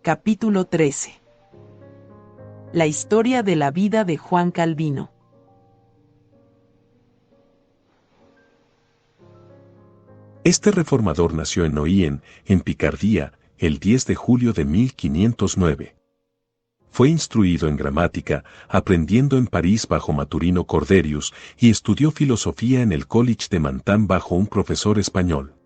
Capítulo 13. La historia de la vida de Juan Calvino. Este reformador nació en Noyen, en Picardía, el 10 de julio de 1509. Fue instruido en gramática, aprendiendo en París bajo Maturino Corderius, y estudió filosofía en el College de Mantin bajo un profesor español.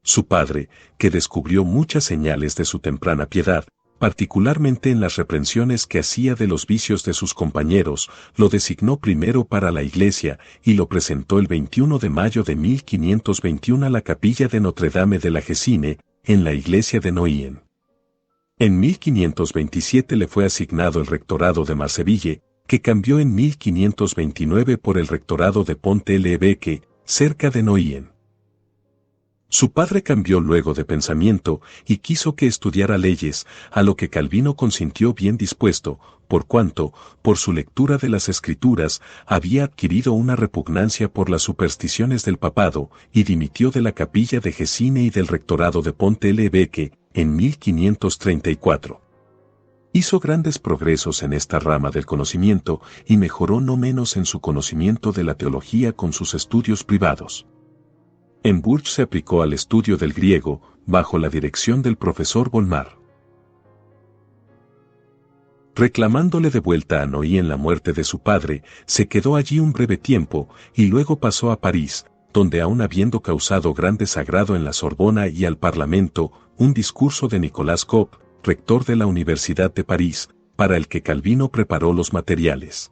Su padre, que descubrió muchas señales de su temprana piedad, particularmente en las reprensiones que hacía de los vicios de sus compañeros, lo designó primero para la iglesia y lo presentó el 21 de mayo de 1521 a la capilla de Notre-Dame de la Gessine, en la iglesia de Noyen. En 1527 le fue asignado el rectorado de Marceville, que cambió en 1529 por el rectorado de Pont-l'Évêque, cerca de Noyen. Su padre cambió luego de pensamiento y quiso que estudiara leyes, a lo que Calvino consintió bien dispuesto, por cuanto, por su lectura de las Escrituras, había adquirido una repugnancia por las supersticiones del papado, y dimitió de la capilla de Gessine y del rectorado de Pont-l'Évêque, en 1534. Hizo grandes progresos en esta rama del conocimiento y mejoró no menos en su conocimiento de la teología con sus estudios privados. En Bourges se aplicó al estudio del griego, bajo la dirección del profesor Volmar. Reclamándole de vuelta a Noyen la muerte de su padre, se quedó allí un breve tiempo, y luego pasó a París, donde aun habiendo causado gran desagrado en la Sorbona y al Parlamento, un discurso de Nicolas Cop, rector de la Universidad de París, para el que Calvino preparó los materiales.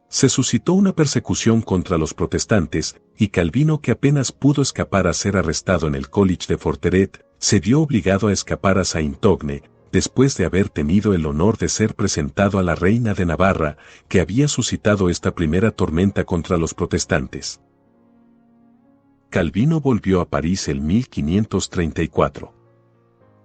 Se suscitó una persecución contra los protestantes, y Calvino, que apenas pudo escapar a ser arrestado en el College de Forteret, se vio obligado a escapar a Saint-Ogne, después de haber tenido el honor de ser presentado a la reina de Navarra, que había suscitado esta primera tormenta contra los protestantes. Calvino volvió a París en 1534.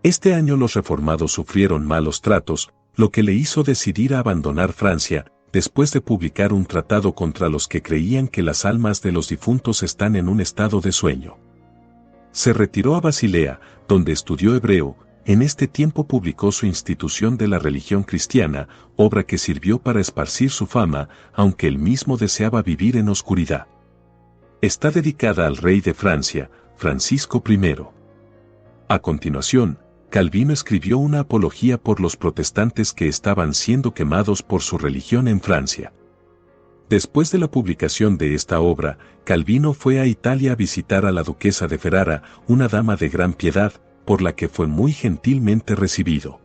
Este año los reformados sufrieron malos tratos, lo que le hizo decidir a abandonar Francia, después de publicar un tratado contra los que creían que las almas de los difuntos están en un estado de sueño. Se retiró a Basilea, donde estudió hebreo. En este tiempo publicó su Institución de la Religión Cristiana, obra que sirvió para esparcir su fama, aunque él mismo deseaba vivir en oscuridad. Está dedicada al rey de Francia, Francisco I. A continuación, Calvino escribió una apología por los protestantes que estaban siendo quemados por su religión en Francia. Después de la publicación de esta obra, Calvino fue a Italia a visitar a la duquesa de Ferrara, una dama de gran piedad, por la que fue muy gentilmente recibido.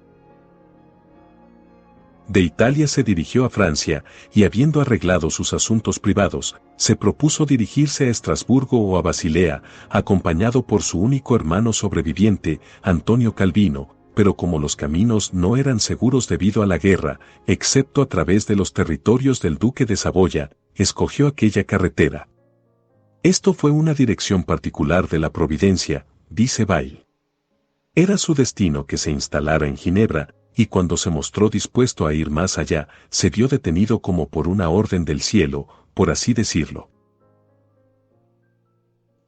De Italia se dirigió a Francia, y habiendo arreglado sus asuntos privados, se propuso dirigirse a Estrasburgo o a Basilea, acompañado por su único hermano sobreviviente, Antonio Calvino, pero como los caminos no eran seguros debido a la guerra, excepto a través de los territorios del duque de Saboya, escogió aquella carretera. Esto fue una dirección particular de la providencia, dice Bayle. Era su destino que se instalara en Ginebra, y cuando se mostró dispuesto a ir más allá, se vio detenido como por una orden del cielo, por así decirlo.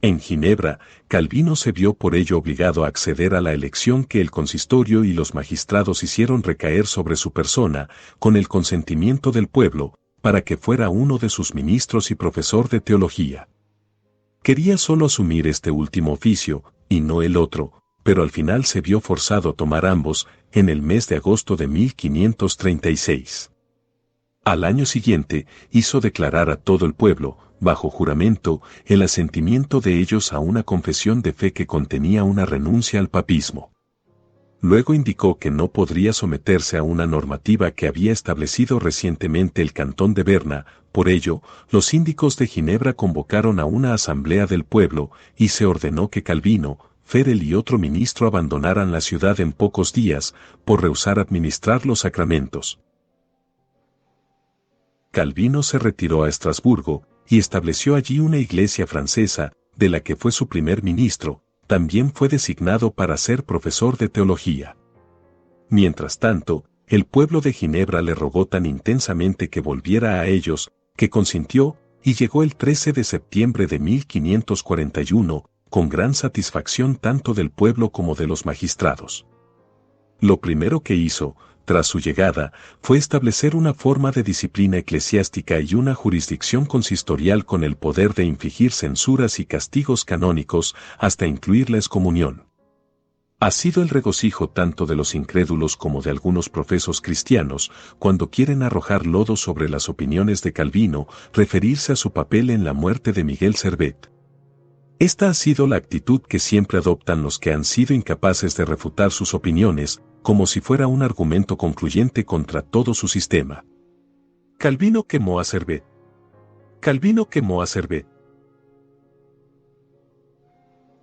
En Ginebra, Calvino se vio por ello obligado a acceder a la elección que el consistorio y los magistrados hicieron recaer sobre su persona, con el consentimiento del pueblo, para que fuera uno de sus ministros y profesor de teología. Quería solo asumir este último oficio, y no el otro, pero al final se vio forzado a tomar ambos, en el mes de agosto de 1536. Al año siguiente, hizo declarar a todo el pueblo, bajo juramento, el asentimiento de ellos a una confesión de fe que contenía una renuncia al papismo. Luego indicó que no podría someterse a una normativa que había establecido recientemente el cantón de Berna. Por ello, los síndicos de Ginebra convocaron a una asamblea del pueblo, y se ordenó que Calvino, Ferel y otro ministro abandonaran la ciudad en pocos días, por rehusar administrar los sacramentos. Calvino se retiró a Estrasburgo, y estableció allí una iglesia francesa, de la que fue su primer ministro. También fue designado para ser profesor de teología. Mientras tanto, el pueblo de Ginebra le rogó tan intensamente que volviera a ellos, que consintió, y llegó el 13 de septiembre de 1541, con gran satisfacción tanto del pueblo como de los magistrados. Lo primero que hizo, tras su llegada, fue establecer una forma de disciplina eclesiástica y una jurisdicción consistorial con el poder de infligir censuras y castigos canónicos hasta incluir la excomunión. Ha sido el regocijo tanto de los incrédulos como de algunos profesos cristianos, cuando quieren arrojar lodo sobre las opiniones de Calvino, referirse a su papel en la muerte de Miguel Servet. Esta ha sido la actitud que siempre adoptan los que han sido incapaces de refutar sus opiniones, como si fuera un argumento concluyente contra todo su sistema. Calvino quemó a Servet. Calvino quemó a Servet.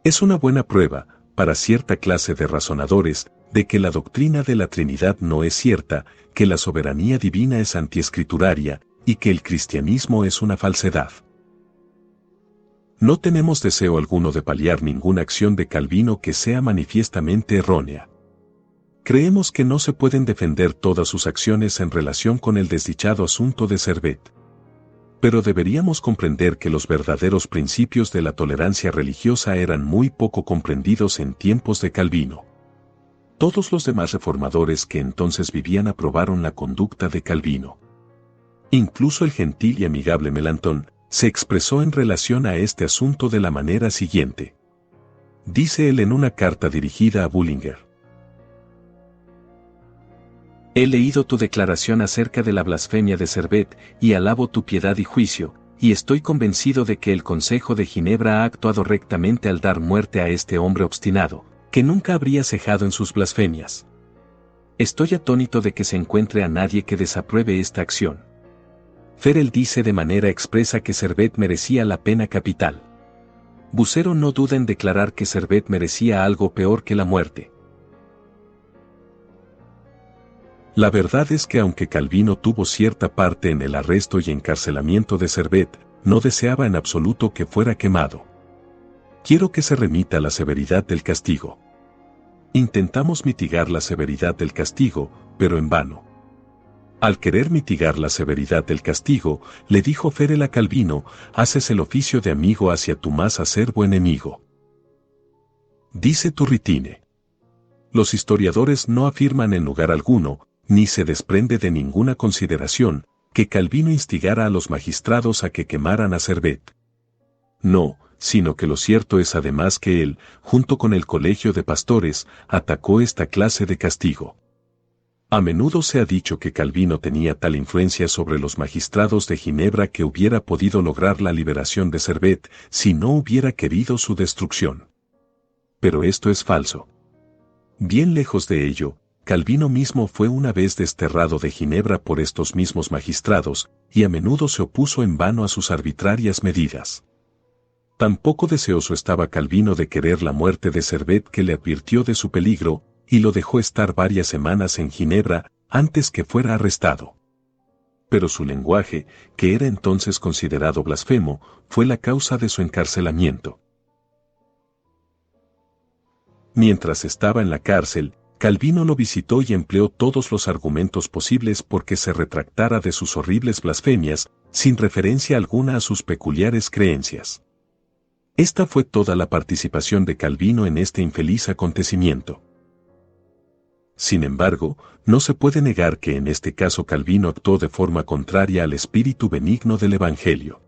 Es una buena prueba, para cierta clase de razonadores, de que la doctrina de la Trinidad no es cierta, que la soberanía divina es antiescrituraria, y que el cristianismo es una falsedad. No tenemos deseo alguno de paliar ninguna acción de Calvino que sea manifiestamente errónea. Creemos que no se pueden defender todas sus acciones en relación con el desdichado asunto de Servet. Pero deberíamos comprender que los verdaderos principios de la tolerancia religiosa eran muy poco comprendidos en tiempos de Calvino. Todos los demás reformadores que entonces vivían aprobaron la conducta de Calvino. Incluso el gentil y amigable Melanchthon se expresó en relación a este asunto de la manera siguiente. Dice él en una carta dirigida a Bullinger: he leído tu declaración acerca de la blasfemia de Servet, y alabo tu piedad y juicio, y estoy convencido de que el Consejo de Ginebra ha actuado rectamente al dar muerte a este hombre obstinado, que nunca habría cejado en sus blasfemias. Estoy atónito de que se encuentre a nadie que desapruebe esta acción. Ferrell dice de manera expresa que Servet merecía la pena capital. Bucero no duda en declarar que Servet merecía algo peor que la muerte. La verdad es que aunque Calvino tuvo cierta parte en el arresto y encarcelamiento de Servet, no deseaba en absoluto que fuera quemado. Quiero que se remita a la severidad del castigo. Intentamos mitigar la severidad del castigo, pero en vano. Al querer mitigar la severidad del castigo, le dijo Ferrell a Calvino: haces el oficio de amigo hacia tu más acerbo enemigo. Dice Turritine. Los historiadores no afirman en lugar alguno, ni se desprende de ninguna consideración, que Calvino instigara a los magistrados a que quemaran a Servet. No, sino que lo cierto es además que él, junto con el colegio de pastores, atacó esta clase de castigo. A menudo se ha dicho que Calvino tenía tal influencia sobre los magistrados de Ginebra que hubiera podido lograr la liberación de Servet si no hubiera querido su destrucción. Pero esto es falso. Bien lejos de ello, Calvino mismo fue una vez desterrado de Ginebra por estos mismos magistrados, y a menudo se opuso en vano a sus arbitrarias medidas. Tampoco deseoso estaba Calvino de querer la muerte de Servet, que le advirtió de su peligro, y lo dejó estar varias semanas en Ginebra, antes que fuera arrestado. Pero su lenguaje, que era entonces considerado blasfemo, fue la causa de su encarcelamiento. Mientras estaba en la cárcel, Calvino lo visitó y empleó todos los argumentos posibles porque se retractara de sus horribles blasfemias, sin referencia alguna a sus peculiares creencias. Esta fue toda la participación de Calvino en este infeliz acontecimiento. Sin embargo, no se puede negar que en este caso Calvino actuó de forma contraria al espíritu benigno del Evangelio.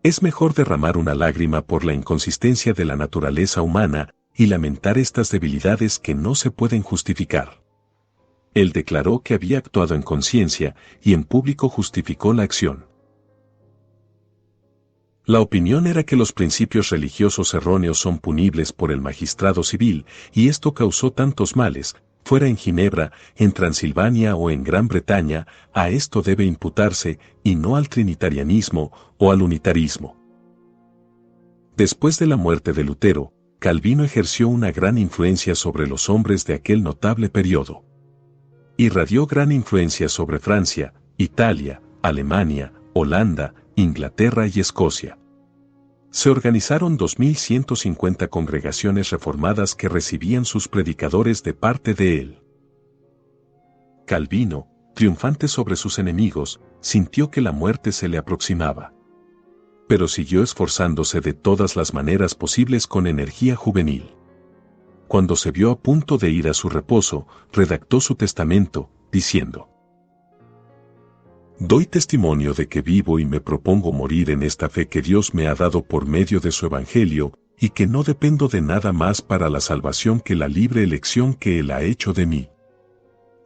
Es mejor derramar una lágrima por la inconsistencia de la naturaleza humana, y lamentar estas debilidades que no se pueden justificar. Él declaró que había actuado en conciencia, y en público justificó la acción. La opinión era que los principios religiosos erróneos son punibles por el magistrado civil, y esto causó tantos males, fuera en Ginebra, en Transilvania o en Gran Bretaña, a esto debe imputarse, y no al trinitarianismo o al unitarismo. Después de la muerte de Lutero, Calvino ejerció una gran influencia sobre los hombres de aquel notable periodo. Irradió gran influencia sobre Francia, Italia, Alemania, Holanda, Inglaterra y Escocia. Se organizaron 2150 congregaciones reformadas que recibían sus predicadores de parte de él. Calvino, triunfante sobre sus enemigos, sintió que la muerte se le aproximaba. pero siguió esforzándose de todas las maneras posibles con energía juvenil. Cuando se vio a punto de ir a su reposo, redactó su testamento, diciendo: «Doy testimonio de que vivo y me propongo morir en esta fe que Dios me ha dado por medio de su Evangelio, y que no dependo de nada más para la salvación que la libre elección que Él ha hecho de mí.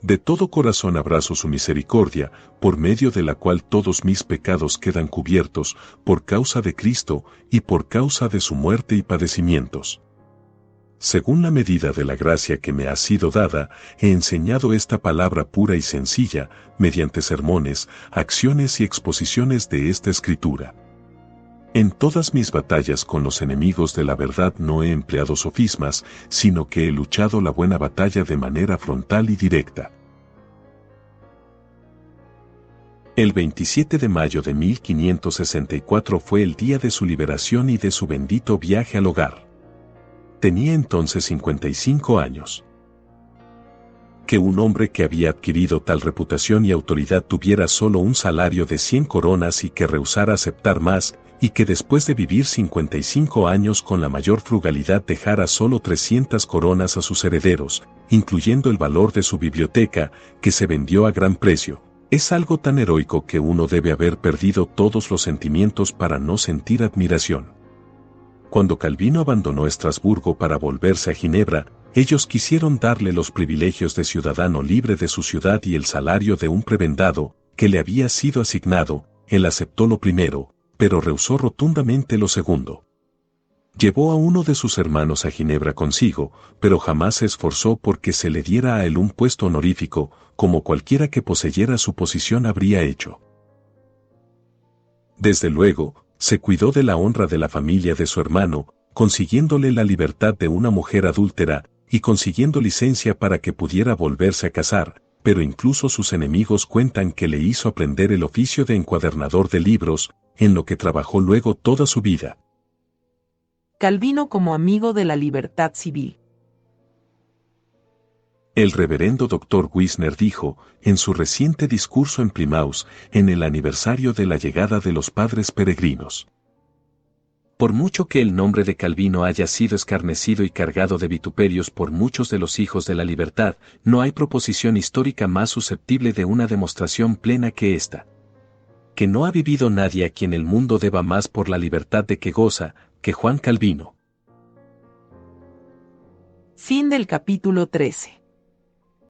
De todo corazón abrazo su misericordia, por medio de la cual todos mis pecados quedan cubiertos, por causa de Cristo y por causa de su muerte y padecimientos. Según la medida de la gracia que me ha sido dada, he enseñado esta palabra pura y sencilla, mediante sermones, acciones y exposiciones de esta Escritura. En todas mis batallas con los enemigos de la verdad no he empleado sofismas, sino que he luchado la buena batalla de manera frontal y directa». El 27 de mayo de 1564 fue el día de su liberación y de su bendito viaje al hogar. Tenía entonces 55 años. Que un hombre que había adquirido tal reputación y autoridad tuviera solo un salario de 100 coronas y que rehusara aceptar más, y que después de vivir 55 años con la mayor frugalidad dejara solo 300 coronas a sus herederos, incluyendo el valor de su biblioteca, que se vendió a gran precio, es algo tan heroico que uno debe haber perdido todos los sentimientos para no sentir admiración. Cuando Calvino abandonó Estrasburgo para volverse a Ginebra, ellos quisieron darle los privilegios de ciudadano libre de su ciudad y el salario de un prebendado, que le había sido asignado. Él aceptó lo primero, pero rehusó rotundamente lo segundo. Llevó a uno de sus hermanos a Ginebra consigo, pero jamás se esforzó porque se le diera a él un puesto honorífico, como cualquiera que poseyera su posición habría hecho. Desde luego, se cuidó de la honra de la familia de su hermano, consiguiéndole la libertad de una mujer adúltera, y consiguiendo licencia para que pudiera volverse a casar, pero incluso sus enemigos cuentan que le hizo aprender el oficio de encuadernador de libros, en lo que trabajó luego toda su vida. Calvino como amigo de la libertad civil. El reverendo Dr. Wisner dijo, en su reciente discurso en Plymouth, en el aniversario de la llegada de los padres peregrinos: «Por mucho que el nombre de Calvino haya sido escarnecido y cargado de vituperios por muchos de los hijos de la libertad, no hay proposición histórica más susceptible de una demostración plena que esta. Que no ha vivido nadie a quien el mundo deba más por la libertad de que goza, que Juan Calvino». Fin del capítulo 13.